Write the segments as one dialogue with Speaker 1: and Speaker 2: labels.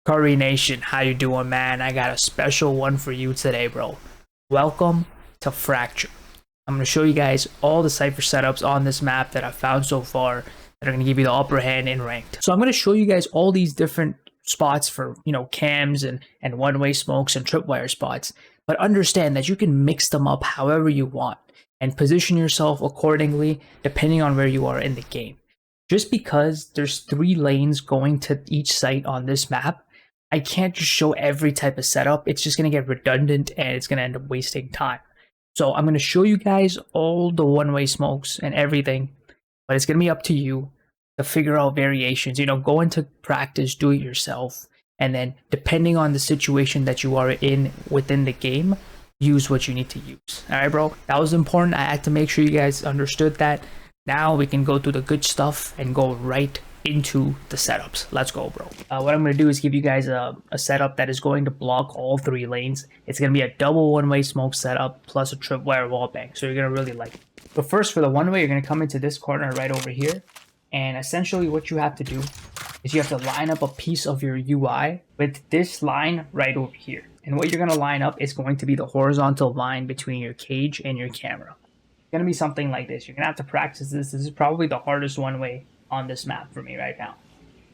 Speaker 1: Curry Nation, how you doing, man? I got a special one for you today, bro. Welcome to Fracture. I'm going to show you guys all the Cypher setups on this map that I've found so far that are going to give you the upper hand in ranked. So I'm going to show you guys all these different spots for, cams and one-way smokes and tripwire spots. But understand that you can mix them up however you want and position yourself accordingly depending on where you are in the game. Just because there's 3 lanes going to each site on this map, I can't just show every type of setup. It's just going to get redundant and it's going to end up wasting time. So I'm going to show you guys all the one-way smokes and everything, but it's going to be up to you to figure out variations. Go into practice, do it yourself, and then depending on the situation that you are in within the game, use what you need to use. All right, bro? That was important. I had to make sure you guys understood that. Now we can go through the good stuff and go right into the setups. Let's go, bro. What I'm going to do is give you guys a setup that is going to block all 3 lanes. It's going to be a double one-way smoke setup plus a tripwire wallbang. So you're going to really like it. But first, for the one-way, you're going to come into this corner right over here. And essentially what you have to do is you have to line up a piece of your UI with this line right over here. And what you're going to line up is going to be the horizontal line between your cage and your camera. It's going to be something like this. You're going to have to practice this. This is probably the hardest one-way on this map for me right now.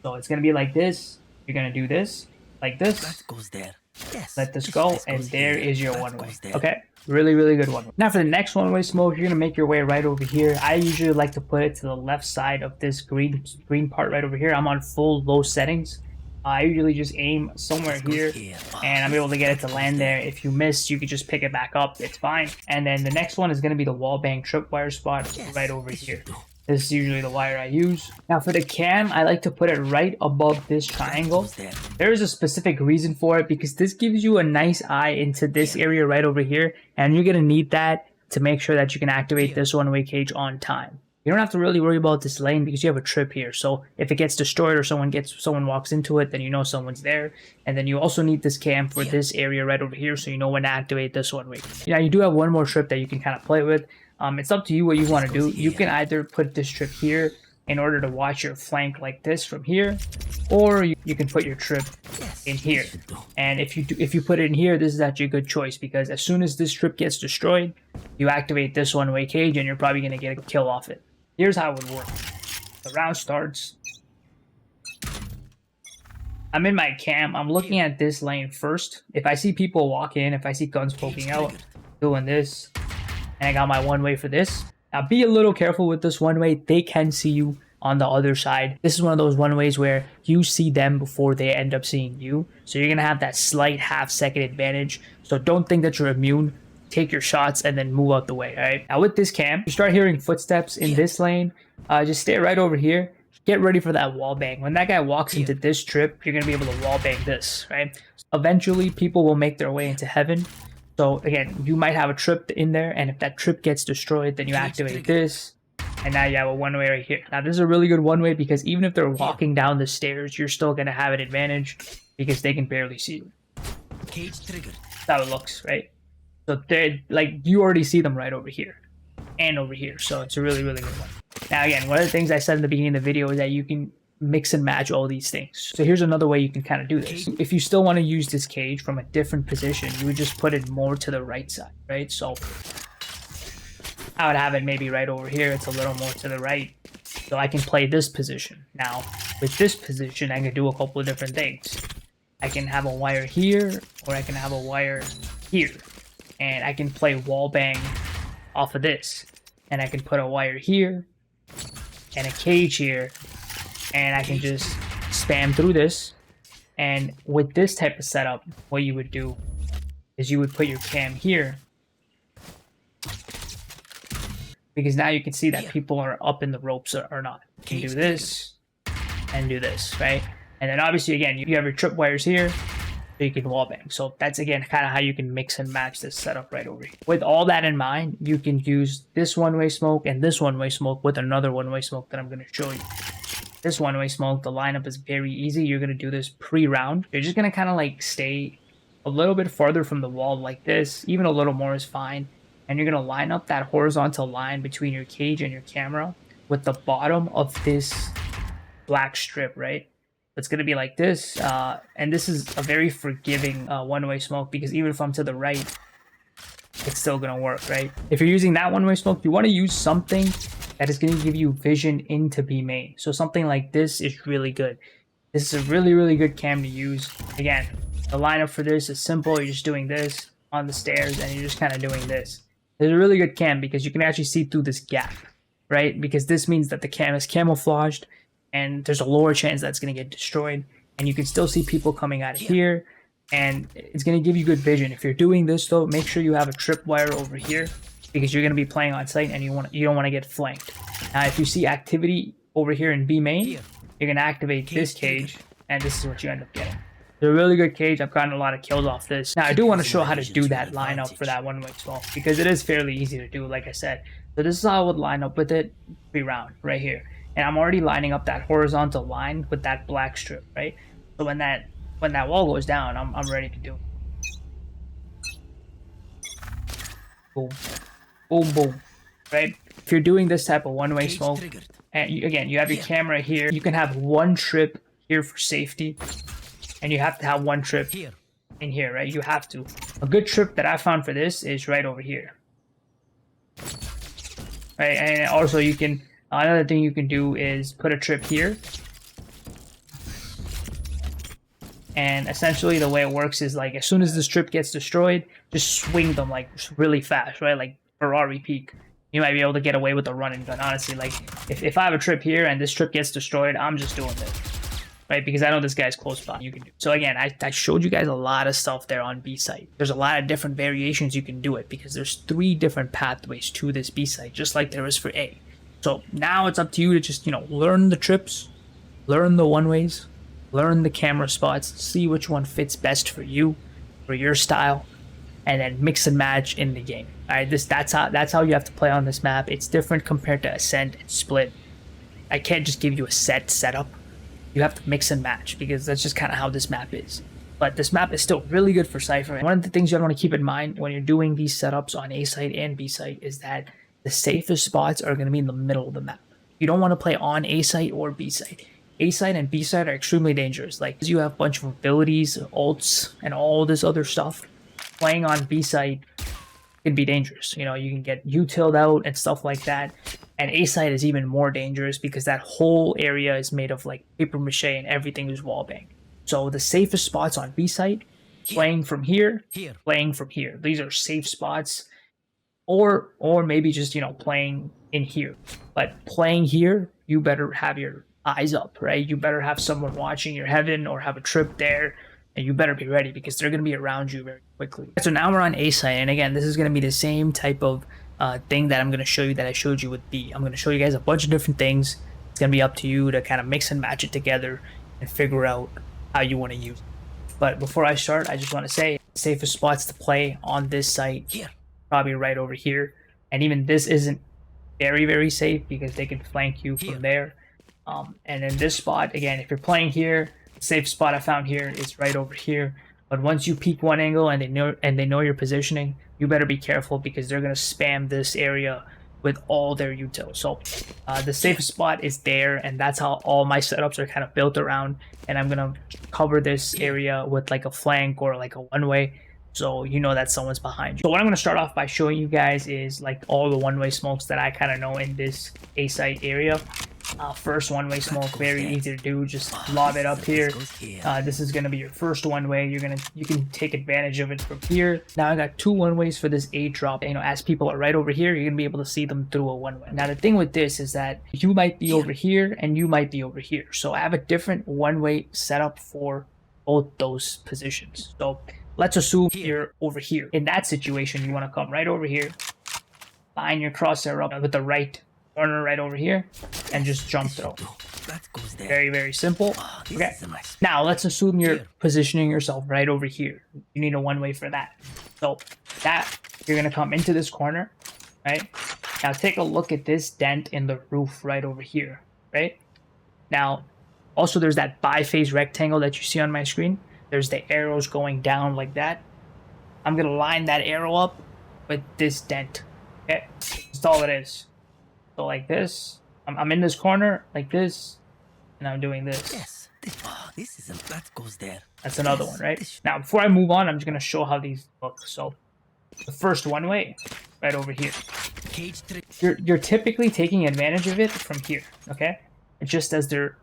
Speaker 1: So it's going to be like this. You're going to do this, like this.
Speaker 2: That goes there. Yes.
Speaker 1: Let this go, and there is your one-way. Okay? Really, really good one. Now for the next one-way smoke, you're going to make your way right over here. I usually like to put it to the left side of this green part right over here. I'm on full low settings. I usually just aim somewhere here, and I'm able to get it to land there. If you miss, you can just pick it back up. It's fine. And then the next one is going to be the Wallbang Tripwire spot right over here. This is usually the wire I use. Now for the cam, I like to put it right above this triangle. There is a specific reason for it because this gives you a nice eye into this area right over here. And you're going to need that to make sure that you can activate this one-way cage on time. You don't have to really worry about this lane because you have a trip here. So if it gets destroyed or someone walks into it, then you know someone's there. And then you also need this cam for this area right over here so you know when to activate this one-way. Now you do have one more trip that you can kind of play with. It's up to you what you want to do. You can either put this trip here in order to watch your flank like this from here, or you can put your trip in here. And if you put it in here, this is actually a good choice because as soon as this trip gets destroyed, you activate this one-way cage and you're probably going to get a kill off it. Here's how it would work. The round starts. I'm in my cam. I'm looking at this lane first. If I see people walk in, if I see guns poking out, doing this, and I got my one-way for this. Now be a little careful with this one-way. They can see you on the other side. This is one of those one-ways where you see them before they end up seeing you. So you're going to have that slight half-second advantage. So don't think that you're immune. Take your shots and then move out the way, all right? Now with this cam, you start hearing footsteps in this lane. Just stay right over here. Get ready for that wall bang. When that guy walks into this trip, you're going to be able to wall bang this, right? Eventually, people will make their way into heaven. So again, you might have a trip in there, and if that trip gets destroyed, then you activate this, and now you have a one-way right here. Now this is a really good one-way because even if they're walking down the stairs, you're still going to have an advantage because they can barely see you.
Speaker 2: Cage triggered.
Speaker 1: That's how it looks, right? So they're like, you already see them right over here and over here. So it's a really, really good one. Now again, one of the things I said in the beginning of the video is that you can mix and match all these things. So here's another way you can kind of do this. If you still want to use this cage from a different position, you would just put it more to the right side, right? So I would have it maybe right over here. It's a little more to the right. So I can play this position. Now with this position, I can do a couple of different things. I can have a wire here, or I can have a wire here. And I can play wall bang off of this. And I can put a wire here and a cage here. And I can just spam through this. And with this type of setup, what you would do is you would put your cam here. Because now you can see that people are up in the ropes or not. You can do this and do this, right? And then obviously, again, you have your trip wires here. So you can wallbang. So that's, again, kind of how you can mix and match this setup right over here. With all that in mind, you can use this one-way smoke and this one-way smoke with another one-way smoke that I'm going to show you. This one-way smoke, the lineup is very easy. You're going to do this pre-round. You're just going to kind of like stay a little bit farther from the wall like this. Even a little more is fine. And you're going to line up that horizontal line between your cage and your camera with the bottom of this black strip, right? It's going to be like this. And this is a very forgiving one-way smoke, because even if I'm to the right, it's still going to work, right? If you're using that one-way smoke, you want to use something that is going to give you vision into B main. So something like this is really good. This is a really, really good cam to use. Again, the lineup for this is simple. You're just doing this on the stairs, and you're just kind of doing this. It's a really good cam because you can actually see through this gap, right? Because this means that the cam is camouflaged, and there's a lower chance that's going to get destroyed. And you can still see people coming out of here, and it's going to give you good vision. If you're doing this, though, make sure you have a tripwire over here, because you're going to be playing on site, and you don't want to get flanked. Now, if you see activity over here in B main, you're going to activate this cage, and this is what you end up getting. It's a really good cage. I've gotten a lot of kills off this. Now, I do want to show how to do that lineup for that one-way smoke, because it is fairly easy to do, like I said. So this is how I would line up with it pre-round right here. And I'm already lining up that horizontal line with that black strip, right? So when that wall goes down, I'm ready to do it. Boom. Boom, boom. Right? If you're doing this type of one-way smoke, and again, you have your camera here. You can have one trip here for safety, and you have to have one trip in here, right? You have to. A good trip that I found for this is right over here. Right? And also you can, another thing you can do is put a trip here. And essentially the way it works is, like, as soon as this trip gets destroyed, just swing them like really fast, right? Like Ferrari peak. You might be able to get away with the run and gun. Honestly, like if I have a trip here and this trip gets destroyed, I'm just doing this, right? Because I know this guy's close by. You can do. So again, I showed you guys a lot of stuff there on B site. There's a lot of different variations you can do it, because there's 3 different pathways to this B site, just like there is for A. So now it's up to you to just, learn the trips, learn the one-ways, learn the camera spots, see which one fits best for you, for your style, and then mix and match in the game. All right, that's how you have to play on this map. It's different compared to Ascent and Split. I can't just give you a set setup. You have to mix and match, because that's just kind of how this map is. But this map is still really good for Cypher. And one of the things you want to keep in mind when you're doing these setups on A site and B site is that the safest spots are going to be in the middle of the map. You don't want to play on A site or B site. A site and B site are extremely dangerous. Like, you have a bunch of abilities, ults, and all this other stuff. Playing on B site can be dangerous. You can get utiled out and stuff like that. And A site is even more dangerous, because that whole area is made of like paper mache, and everything is wallbang. So the safest spots on B site, playing from here, playing from here. These are safe spots. Or maybe just, playing in here. But playing here, you better have your eyes up, right? You better have someone watching your heaven, or have a trip there, and you better be ready, because they're going to be around you very quickly. So now we're on A site, and again, this is going to be the same type of thing that I'm going to show you that I showed you with B. I'm going to show you guys a bunch of different things. It's going to be up to you to kind of mix and match it together and figure out how you want to use it. But before I start, I just want to say, safest spots to play on this site, probably right over here. And even this isn't very, very safe, because they can flank you from there. And in this spot, again, if you're playing here, the safe spot I found here is right over here. But once you peek one angle and they know your positioning, you better be careful, because they're gonna spam this area with all their util. So the safest spot is there, and that's how all my setups are kind of built around. And I'm gonna cover this area with like a flank or like a one-way, so you know that someone's behind you. So what I'm going to start off by showing you guys is like all the one-way smokes that I kind of know in this A site area. First one-way smoke, very easy to do. Just lob it up here. This is going to be your first one-way. You can take advantage of it from here. Now I got 2 one-ways for this A drop. As people are right over here, you're going to be able to see them through a one-way. Now the thing with this is that you might be over here and you might be over here. So I have a different one-way setup for both those positions. So let's assume you're over here. In that situation, you want to come right over here, line your crosshair up with the right corner right over here, and just jump throw. Very, very simple. Okay. Now, let's assume you're positioning yourself right over here. You need a one-way for that. So that, you're going to come into this corner, right? Now, take a look at this dent in the roof right over here, right? Now, also, there's that biphase rectangle that you see on my screen. There's the arrows going down like that. I'm going to line that arrow up with this dent. Okay? That's all it is. So like this. I'm in this corner like this. And I'm doing this.
Speaker 2: This isn't. That goes there.
Speaker 1: That's another one, right? Now, before I move on, I'm just going to show how these look. So, the first one way, right over here.
Speaker 2: Cage trigger.
Speaker 1: You're typically taking advantage of it from here, okay? Just as they're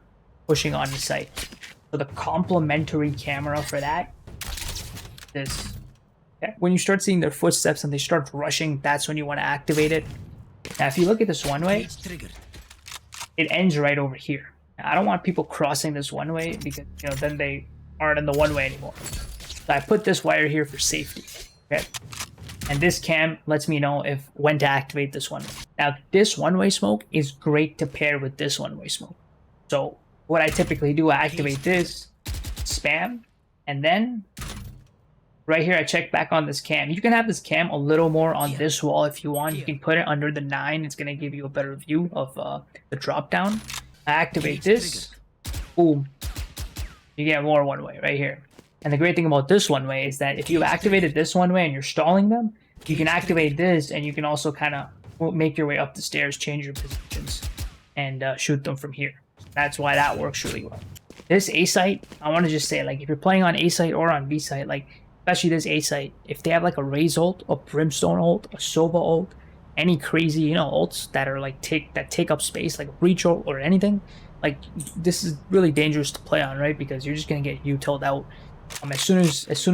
Speaker 1: pushing on the site. So the complementary camera for that is, okay? When you start seeing their footsteps and they start rushing, that's when you want to activate it. Now, if you look at this one way,
Speaker 2: Cage trigger.
Speaker 1: it ends right over here. Now, I don't want people crossing this one way because, you know, then they aren't in the one way anymore. So I put this wire here for safety, okay? And this cam lets me know when to activate this one. Now, this one-way smoke is great to pair with this one-way smoke. So what I typically do, I activate this, spam, and then right here I check back on this cam. You can have this cam a little more on this wall if you want. You can put it under the 9. It's going to give you a better view of the drop down. I activate this, boom. You get more one-way right here. And the great thing about this one way is that if you activated this one way and you're stalling them, you can activate this and you can also kind of make your way up the stairs, change your positions, and shoot them from here. That's why that works really well. This A site, I want to just say, like, if you're playing on A site or on B site, like, especially this A site, if they have like a Raze ult, a Brimstone ult, a Sova ult, any crazy, you know, ults that are like take up space, like a Breach ult or anything, like, this is really dangerous to play on, right? Because you're just gonna get utiled out. As soon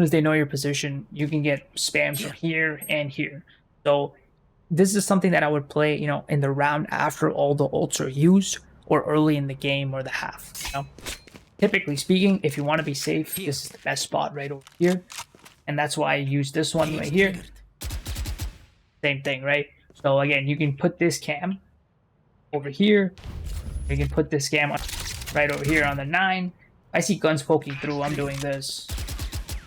Speaker 1: as they know your position, you can get spams from here and here. So this is something that I would play, you know, in the round after all the ults are used, or early in the game or the half. You know, typically speaking, if you want to be safe, this is the best spot right over here, and that's why I use this one right here. Same thing, right? So again, you can put this cam over here. You can put this cam right over here on the 9. I see guns poking through, I'm doing this,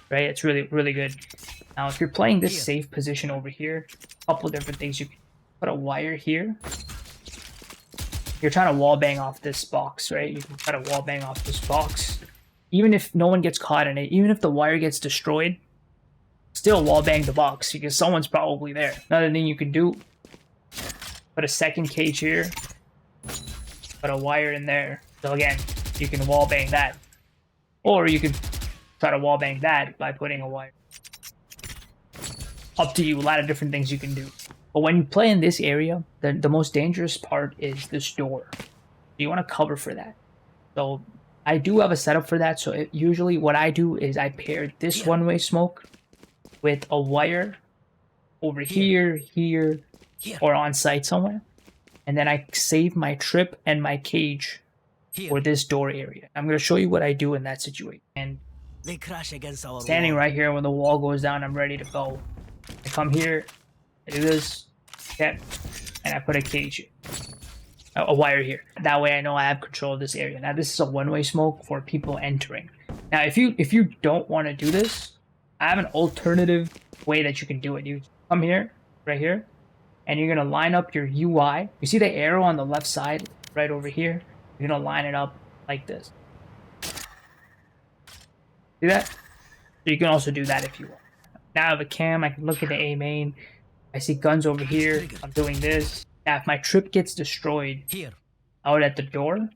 Speaker 1: right? It's really, really good. Now, if you're playing this safe position over here, a couple different things. You can put a wire here. You're trying to wall bang off this box, right? You can try to wall bang off this box. Even if no one gets caught in it, even if the wire gets destroyed, still wall bang the box because someone's probably there. Another thing you can do, put a second cage here, put a wire in there. So again, you can wall bang that. Or you can try to wall bang that by putting a wire. Up to you, a lot of different things you can do. But when you play in this area, the most dangerous part is this door. You want to cover for that. So I do have a setup for that. So usually what I do is I pair this one-way smoke with a wire over here, or on site somewhere. And then I save my trip and my cage for this door area. I'm going to show you what I do in that situation. And
Speaker 2: They crash against our
Speaker 1: standing
Speaker 2: wall.
Speaker 1: right here when the wall goes down, I'm ready to go. I come here, I do this, and I put a cage, a wire here. That way I know I have control of this area. Now this is a one-way smoke for people entering. Now if you don't want to do this, I have an alternative way that you can do it. You come here, right here, and you're going to line up your UI. You see the arrow on the left side right over here? You're going to line it up like this. See that? So you can also do that if you want. Now I have a cam, I can look at the A main. I see guns over here. I'm doing this. Now if my trip gets destroyed out at the door,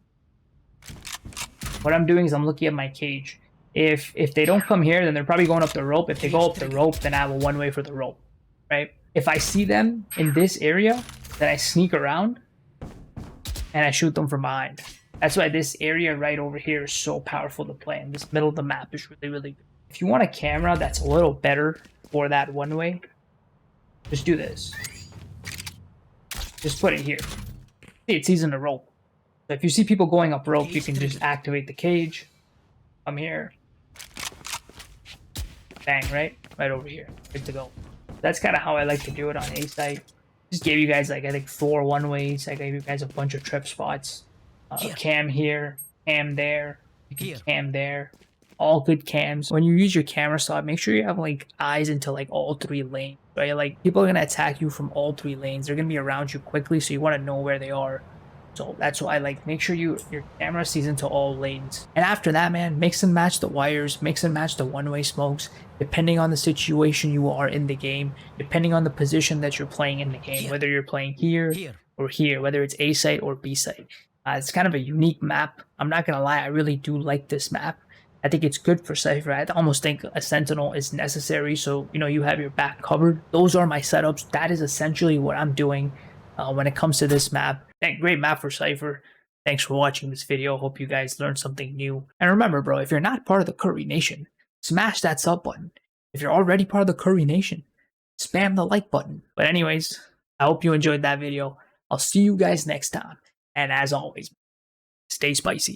Speaker 1: what I'm doing is I'm looking at my cage. If they don't come here, then they're probably going up the rope. If they go up the rope, then I have a one-way for the rope, right? If I see them in this area, then I sneak around and I shoot them from behind. That's why this area right over here is so powerful to play. And this middle of the map is really, really good. If you want a camera that's a little better for that one way, just do this. Just put it here. See, it sees in the rope. So if you see people going up rope, you can just activate the cage. Come here. Bang, right? Right over here. Good to go. That's kind of how I like to do it on A site. Just gave you guys, like, I think 4 one-ways. I gave you guys a bunch of trip spots. Cam here, cam there, you can cam there. All good cams. When you use your camera slot, make sure you have like eyes into like all 3 lanes, right? Like people are gonna attack you from all 3 lanes. They're gonna be around you quickly, so you want to know where they are. So that's why I like make sure your camera sees into all lanes. And after that, man, mix and match the wires, mix and match the one-way smokes, depending on the situation you are in the game, depending on the position that you're playing in the game, whether you're playing here or here, whether it's A site or B site. It's kind of a unique map. I'm not gonna lie, I really do like this map. I think it's good for Cypher. I almost think a Sentinel is necessary, so you have your back covered. Those are my setups. That is essentially what I'm doing when it comes to this map. Great map for Cypher. Thanks for watching this video. Hope you guys learned something new. And remember, bro, if you're not part of the Curry Nation, smash that sub button. If you're already part of the Curry Nation, spam the like button. But anyways, I hope you enjoyed that video. I'll see you guys next time. And as always, stay spicy.